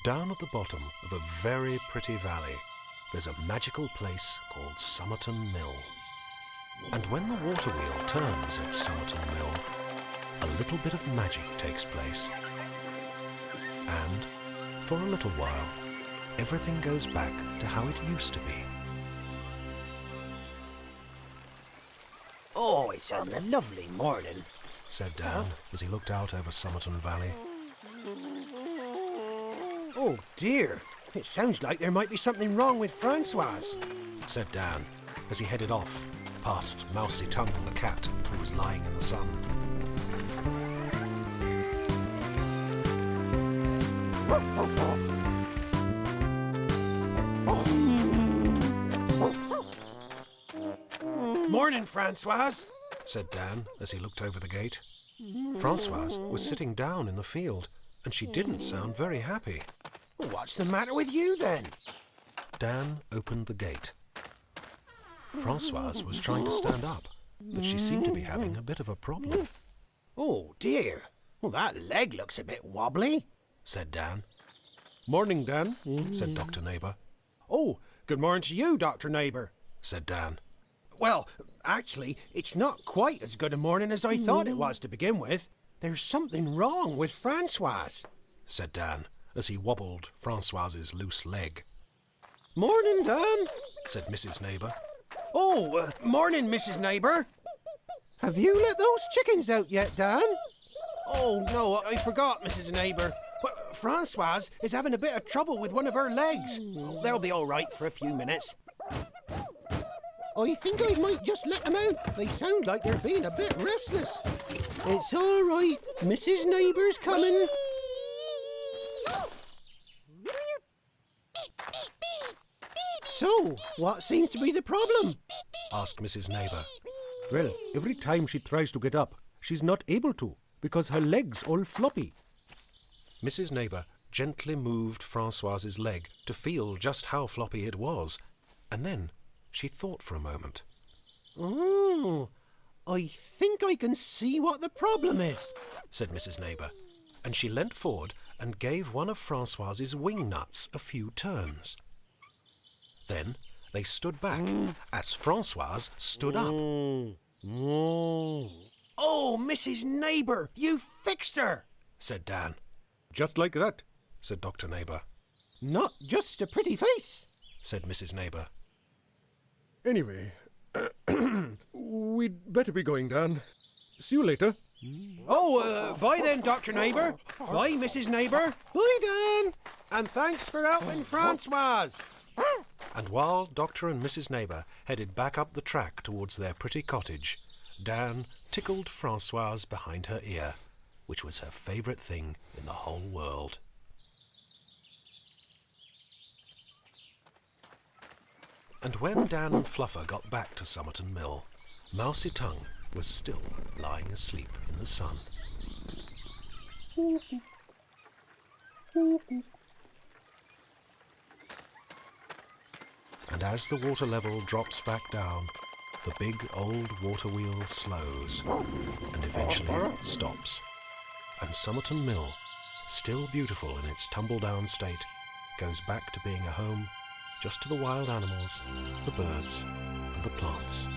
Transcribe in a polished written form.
Down at the bottom of a very pretty valley, there's a magical place called Summerton Mill. And when the water wheel turns at Summerton Mill, a little bit of magic takes place. And, for a little while, everything goes back to how it used to be. Oh, it's a lovely morning, said Dan as he looked out over Summerton Valley. Oh dear, it sounds like there might be something wrong with Francoise, said Dan as he headed off, past Mousy Tongue the cat who was lying in the sun. Morning, Francoise, said Dan as he looked over the gate. Francoise was sitting down in the field, and she didn't sound very happy. What's the matter with you then? Dan opened the gate. Francoise was trying to stand up, but she seemed to be having a bit of a problem. Oh dear, well that leg looks a bit wobbly, said Dan. Morning, Dan, said Dr. Neighbour. Oh, good morning to you, Dr. Neighbour, said Dan. Well, actually, it's not quite as good a morning as I thought it was to begin with. There's something wrong with Francoise, said Dan as he wobbled Francoise's loose leg. Morning, Dan, said Mrs. Neighbour. Oh, morning, Mrs. Neighbour. Have you let those chickens out yet, Dan? Oh, no, I forgot, Mrs. Neighbour. But Francoise is having a bit of trouble with one of her legs. They'll be all right for a few minutes. I think I might just let them out. They sound like they're being a bit restless. It's all right. Mrs. Neighbour's coming. So, what seems to be the problem? asked Mrs. Neighbour. Well, every time she tries to get up, she's not able to, because her leg's all floppy. Mrs. Neighbour gently moved Francoise's leg to feel just how floppy it was, and then she thought for a moment. Oh, I think I can see what the problem is, said Mrs. Neighbour, and she leant forward and gave one of Francoise's wing nuts a few turns. Then they stood back as Francoise stood up. Oh, Mrs. Neighbour, you fixed her, said Dan. Just like that, said Dr. Neighbour. Not just a pretty face, said Mrs. Neighbour. Anyway, we'd better be going, Dan. See you later. Oh, bye then, Dr. Neighbour. Bye, Mrs. Neighbour. Bye, Dan. And thanks for helping Francoise. And while Dr. and Mrs. Neighbour headed back up the track towards their pretty cottage, Dan tickled Francoise behind her ear, which was her favourite thing in the whole world. And when Dan and Fluffer got back to Summerton Mill, Mousy Tongue was still lying asleep in the sun. And as the water level drops back down, the big old water wheel slows and eventually stops. And Summerton Mill, still beautiful in its tumble-down state, goes back to being a home just to the wild animals, the birds, and the plants.